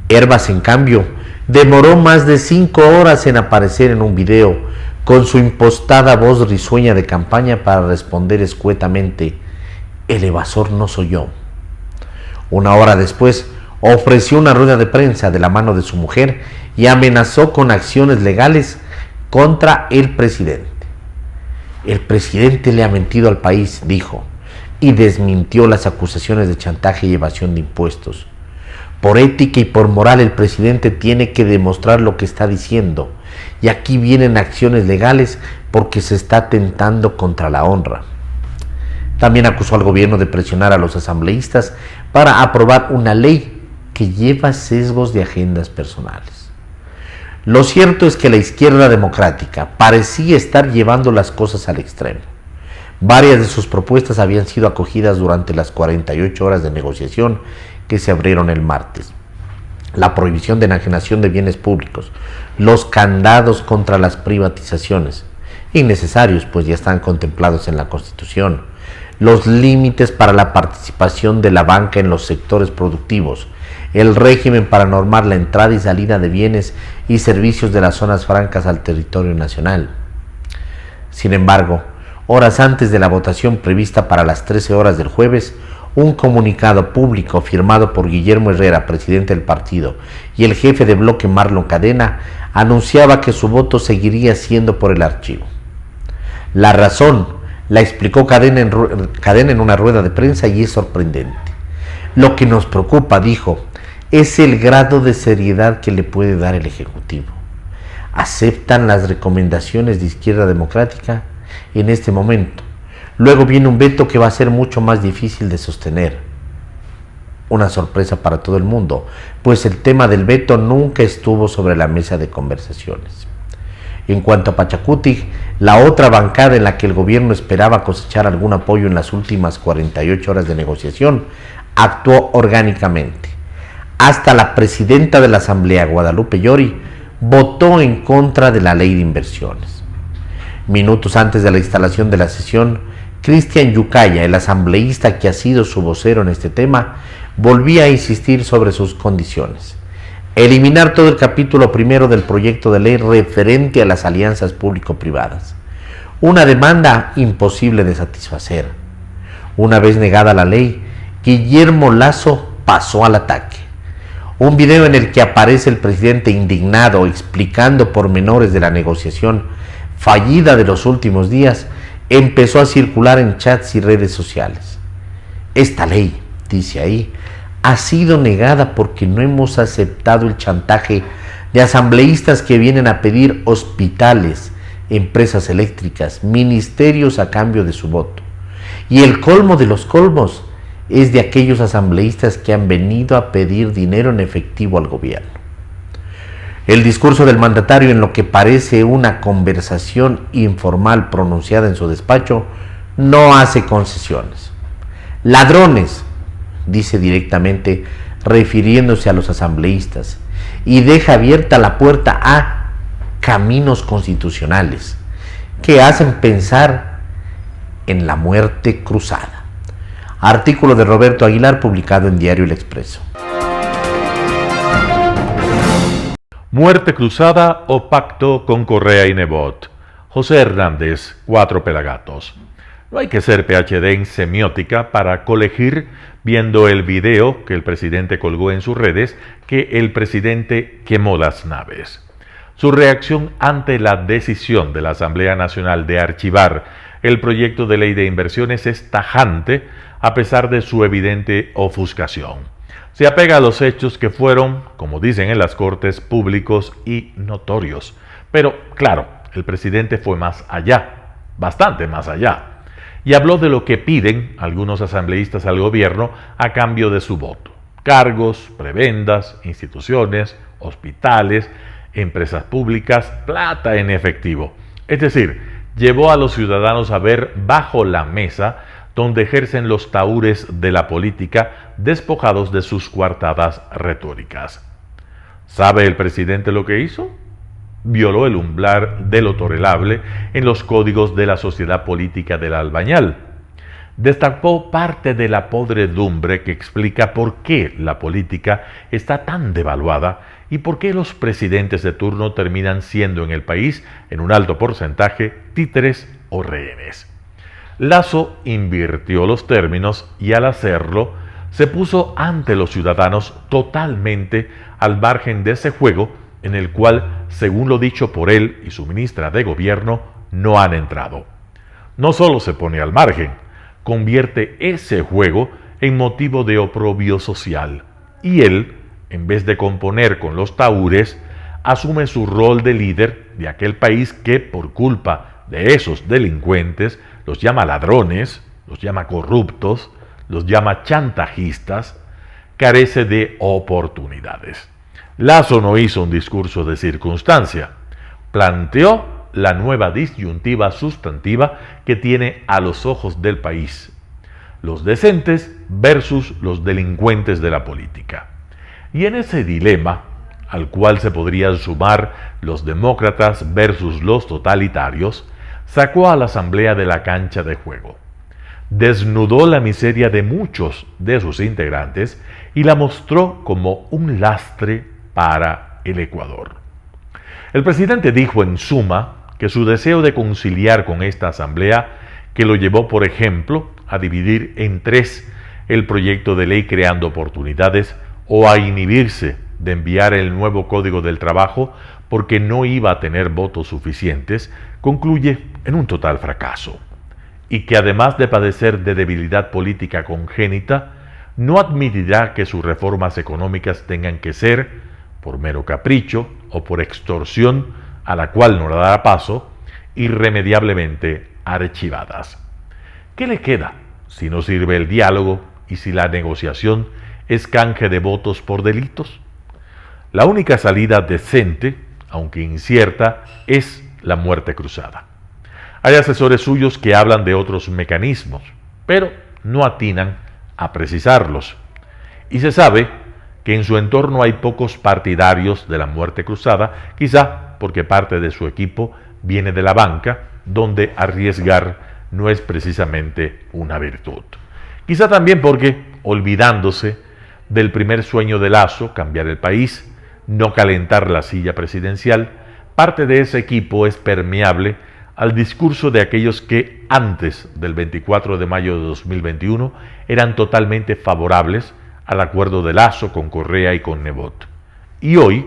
Hervás, en cambio, demoró más de 5 horas en aparecer en un video con su impostada voz risueña de campaña para responder escuetamente: el evasor no soy yo. Una hora después, ofreció una rueda de prensa de la mano de su mujer y amenazó con acciones legales contra el presidente. El presidente le ha mentido al país, dijo, y desmintió las acusaciones de chantaje y evasión de impuestos. Por ética y por moral, el presidente tiene que demostrar lo que está diciendo, y aquí vienen acciones legales porque se está atentando contra la honra. También acusó al gobierno de presionar a los asambleístas para aprobar una ley que lleva sesgos de agendas personales. Lo cierto es que la izquierda democrática parecía estar llevando las cosas al extremo. Varias de sus propuestas habían sido acogidas durante las 48 horas de negociación que se abrieron el martes. La prohibición de enajenación de bienes públicos, los candados contra las privatizaciones, innecesarios pues ya están contemplados en la Constitución, los límites para la participación de la banca en los sectores productivos, el régimen para normar la entrada y salida de bienes y servicios de las zonas francas al territorio nacional. Sin embargo, horas antes de la votación prevista para las 13 horas del jueves, un comunicado público firmado por Guillermo Herrera, presidente del partido, y el jefe de bloque Marlon Cadena, anunciaba que su voto seguiría siendo por el archivo. La razón la explicó Cadena en una rueda de prensa y es sorprendente. Lo que nos preocupa, dijo, es el grado de seriedad que le puede dar el Ejecutivo. ¿Aceptan las recomendaciones de Izquierda Democrática? En este momento. Luego viene un veto que va a ser mucho más difícil de sostener. Una sorpresa para todo el mundo, pues el tema del veto nunca estuvo sobre la mesa de conversaciones. En cuanto a Pachacuti, la otra bancada en la que el gobierno esperaba cosechar algún apoyo en las últimas 48 horas de negociación, actuó orgánicamente. Hasta la presidenta de la Asamblea, Guadalupe Llori, votó en contra de la ley de inversiones. Minutos antes de la instalación de la sesión, Cristian Yucaya, el asambleísta que ha sido su vocero en este tema, volvía a insistir sobre sus condiciones. Eliminar todo el capítulo primero del proyecto de ley referente a las alianzas público-privadas. Una demanda imposible de satisfacer. Una vez negada la ley, Guillermo Lasso pasó al ataque. Un video en el que aparece el presidente indignado explicando pormenores de la negociación fallida de los últimos días empezó a circular en chats y redes sociales. Esta ley, dice ahí, ha sido negada porque no hemos aceptado el chantaje de asambleístas que vienen a pedir hospitales, empresas eléctricas, ministerios a cambio de su voto. Y el colmo de los colmos es de aquellos asambleístas que han venido a pedir dinero en efectivo al gobierno. El discurso del mandatario, en lo que parece una conversación informal pronunciada en su despacho, no hace concesiones. Ladrones, dice directamente, refiriéndose a los asambleístas, y deja abierta la puerta a caminos constitucionales que hacen pensar en la muerte cruzada. Artículo de Roberto Aguilar publicado en Diario El Expreso.
Muerte cruzada o pacto con Correa y Nebot. José Hernández, 4 Pelagatos. No hay que ser PhD en semiótica para colegir, viendo el video que el presidente colgó en sus redes, que el presidente quemó las naves. Su reacción ante la decisión de la Asamblea Nacional de archivar el proyecto de ley de inversiones es tajante, a pesar de su evidente ofuscación. Se apega a los hechos que fueron, como dicen en las Cortes, públicos y notorios. Pero, claro, el presidente fue más allá, bastante más allá. y habló de lo que piden algunos asambleístas al gobierno a cambio de su voto: cargos, prebendas, instituciones, hospitales, empresas públicas, plata en efectivo. Es decir, llevó a los ciudadanos a ver bajo la mesa donde ejercen los tahúres de la política, despojados de sus coartadas retóricas. ¿Sabe el presidente lo que hizo? Violó el umbral de lo tolerable en los códigos de la sociedad política del Albañal. Destapó parte de la podredumbre que explica por qué la política está tan devaluada y por qué los presidentes de turno terminan siendo en el país, en un alto porcentaje, títeres o rehenes. Lasso invirtió los términos y al hacerlo se puso ante los ciudadanos totalmente al margen de ese juego en el cual, según lo dicho por él y su ministra de Gobierno, no han entrado. No solo se pone al margen, convierte ese juego en motivo de oprobio social. Y él, en vez de componer con los tahúres, asume su rol de líder de aquel país que, por culpa de esos delincuentes, los llama ladrones, los llama corruptos, los llama chantajistas, carece de oportunidades. Lasso no hizo un discurso de circunstancia, planteó la nueva disyuntiva sustantiva que tiene a los ojos del país: los decentes versus los delincuentes de la política. Y en ese dilema, al cual se podrían sumar los demócratas versus los totalitarios, sacó a la Asamblea de la cancha de juego. Desnudó la miseria de muchos de sus integrantes y la mostró como un lastre para el Ecuador. El presidente dijo en suma que su deseo de conciliar con esta Asamblea, que lo llevó, por ejemplo, a dividir en tres el proyecto de ley creando oportunidades o a inhibirse de enviar el nuevo Código del Trabajo porque no iba a tener votos suficientes, concluye en un total fracaso. Y que además de padecer de debilidad política congénita, no admitirá que sus reformas económicas tengan que ser, por mero capricho o por extorsión a la cual no dará paso, irremediablemente archivadas. ¿Qué le queda si no sirve el diálogo y si la negociación es canje de votos por delitos? La única salida decente, aunque incierta, es la muerte cruzada. Hay asesores suyos que hablan de otros mecanismos, pero no atinan a precisarlos. Y se sabe que en su entorno hay pocos partidarios de la muerte cruzada, quizá porque parte de su equipo viene de la banca, donde arriesgar no es precisamente una virtud. Quizá también porque, olvidándose del primer sueño de Lasso, cambiar el país, no calentar la silla presidencial, parte de ese equipo es permeable al discurso de aquellos que antes del 24 de mayo de 2021 eran totalmente favorables al acuerdo de Lasso con Correa y con Nebot. Y hoy,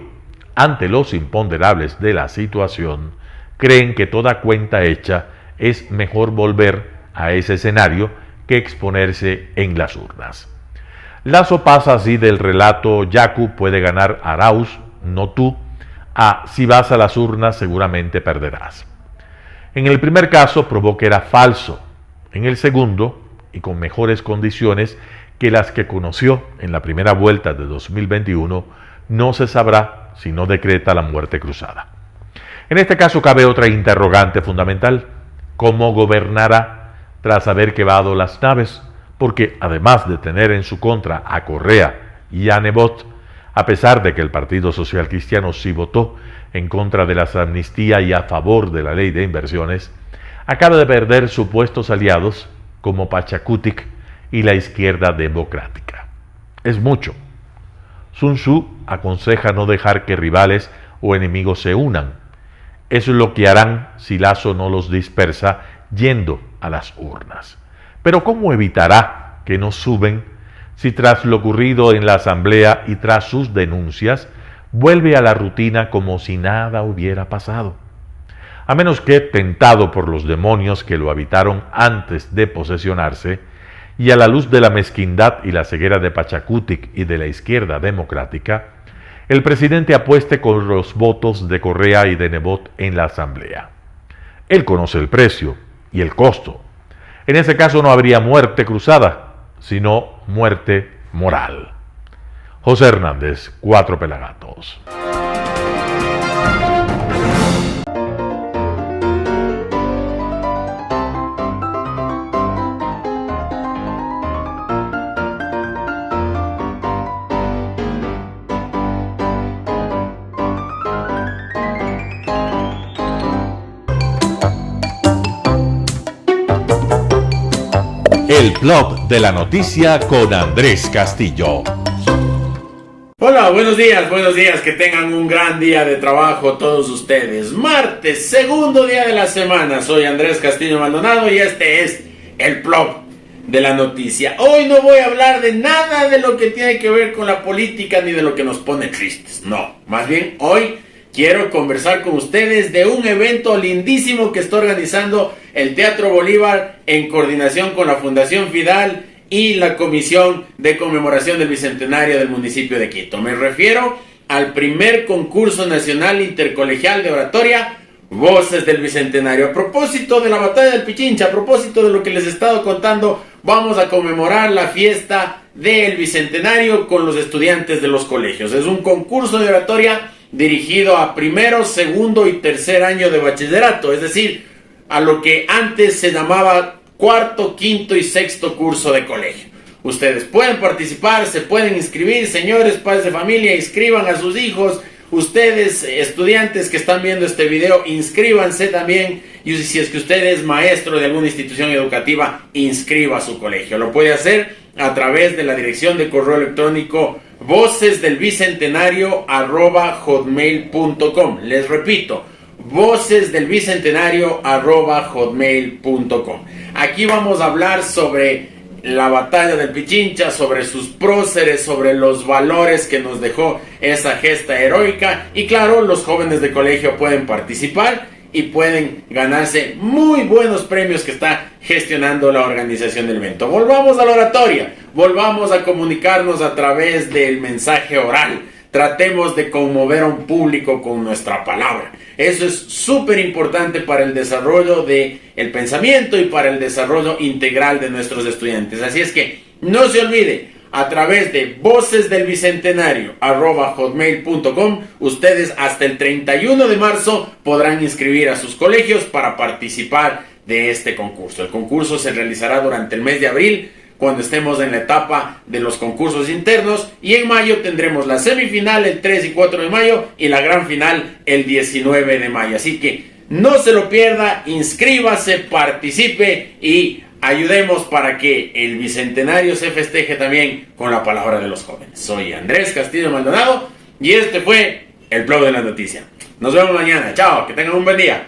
ante los imponderables de la situación, creen que toda cuenta hecha es mejor volver a ese escenario que exponerse en las urnas. Lasso pasa así del relato "Yacu puede ganar Arauz, no tú", a "si vas a las urnas seguramente perderás". En el primer caso probó que era falso. En el segundo, y con mejores condiciones que las que conoció en la primera vuelta de 2021, no se sabrá si no decreta la muerte cruzada. En este caso cabe otra interrogante fundamental: ¿cómo gobernará tras haber quemado las naves? Porque además de tener en su contra a Correa y a Nebot, a pesar de que el Partido Social Cristiano sí votó en contra de las amnistías y a favor de la ley de inversiones, acaba de perder supuestos aliados como Pachacutic y la izquierda democrática. Es mucho. Sun Tzu aconseja no dejar que rivales o enemigos se unan. Eso es lo que harán si Lasso no los dispersa yendo a las urnas. Pero ¿cómo evitará que no suben si tras lo ocurrido en la Asamblea y tras sus denuncias vuelve a la rutina como si nada hubiera pasado? A menos que, tentado por los demonios que lo habitaron antes de posesionarse, y a la luz de la mezquindad y la ceguera de Pachacutic y de la izquierda democrática, el presidente apueste con los votos de Correa y de Nebot en la Asamblea. Él conoce el precio y el costo. En ese caso no habría muerte cruzada, sino muerte moral. José Hernández, Cuatro Pelagatos.
El blog de la noticia con Andrés Castillo.
Hola, buenos días, que tengan un gran día de trabajo todos ustedes. Martes, segundo día de la semana, soy Andrés Castillo Maldonado y este es el blog de la noticia. Hoy no voy a hablar de nada de lo que tiene que ver con la política ni de lo que nos pone tristes, no, más bien hoy quiero conversar con ustedes de un evento lindísimo que está organizando el Teatro Bolívar en coordinación con la Fundación Fidal y la Comisión de Conmemoración del Bicentenario del municipio de Quito. Me refiero al primer concurso nacional intercolegial de oratoria Voces del Bicentenario. A propósito de la batalla del Pichincha, a propósito de lo que les he estado contando, vamos a conmemorar la fiesta del Bicentenario con los estudiantes de los colegios. Es un concurso de oratoria dirigido a primero, segundo y tercer año de bachillerato, es decir, a lo que antes se llamaba cuarto, quinto y sexto curso de colegio. Ustedes pueden participar, se pueden inscribir, señores padres de familia, inscriban a sus hijos. Ustedes, estudiantes que están viendo este video, inscríbanse también. Y si es que usted es maestro de alguna institución educativa, inscriba a su colegio. Lo puede hacer a través de la dirección de correo electrónico vocesdelbicentenario@hotmail.com. Les repito, vocesdelbicentenario@hotmail.com. Aquí vamos a hablar sobre la batalla del Pichincha, sobre sus próceres, sobre los valores que nos dejó esa gesta heroica. Y claro, los jóvenes de colegio pueden participar y pueden ganarse muy buenos premios que está gestionando la organización del evento. Volvamos a la oratoria, volvamos a comunicarnos a través del mensaje oral. Tratemos de conmover a un público con nuestra palabra. Eso es súper importante para el desarrollo del pensamiento y para el desarrollo integral de nuestros estudiantes. Así es que no se olvide, a través de vocesdelbicentenario@hotmail.com, ustedes hasta el 31 de marzo podrán inscribir a sus colegios para participar de este concurso. El concurso se realizará durante el mes de abril, cuando estemos en la etapa de los concursos internos, y en mayo tendremos la semifinal el 3 y 4 de mayo y la gran final el 19 de mayo. Así que no se lo pierda, inscríbase, participe y ayudemos para que el Bicentenario se festeje también con la palabra de los jóvenes. Soy Andrés Castillo Maldonado y este fue el blog de la noticia. Nos vemos mañana, chao, que tengan un buen día.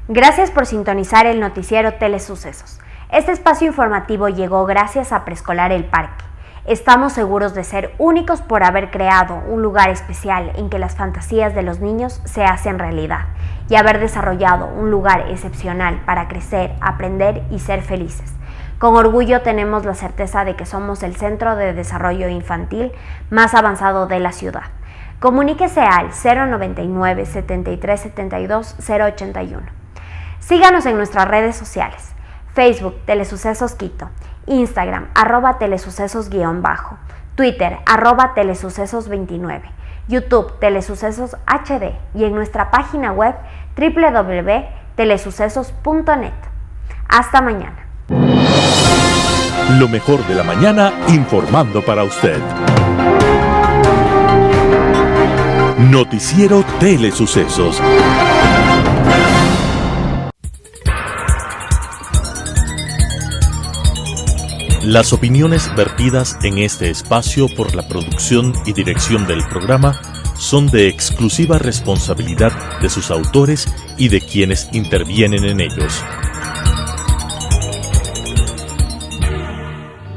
Gracias por sintonizar el noticiero Telesucesos. Este espacio informativo llegó gracias a Preescolar El Parque. Estamos seguros de ser únicos por haber creado un lugar especial en que las fantasías de los niños se hacen realidad y haber desarrollado un lugar excepcional para crecer, aprender y ser felices. Con orgullo tenemos la certeza de que somos el centro de desarrollo infantil más avanzado de la ciudad. Comuníquese al 099 73 72 081. Síganos en nuestras redes sociales: Facebook Telesucesos Quito, Instagram @telesucesos_, Twitter @telesucesos29, YouTube Telesucesos HD y en nuestra página web www.telesucesos.net. Hasta mañana.
Lo mejor de la mañana informando para usted. Noticiero Telesucesos. Las opiniones vertidas en este espacio por la producción y dirección del programa son de exclusiva responsabilidad de sus autores y de quienes intervienen en ellos.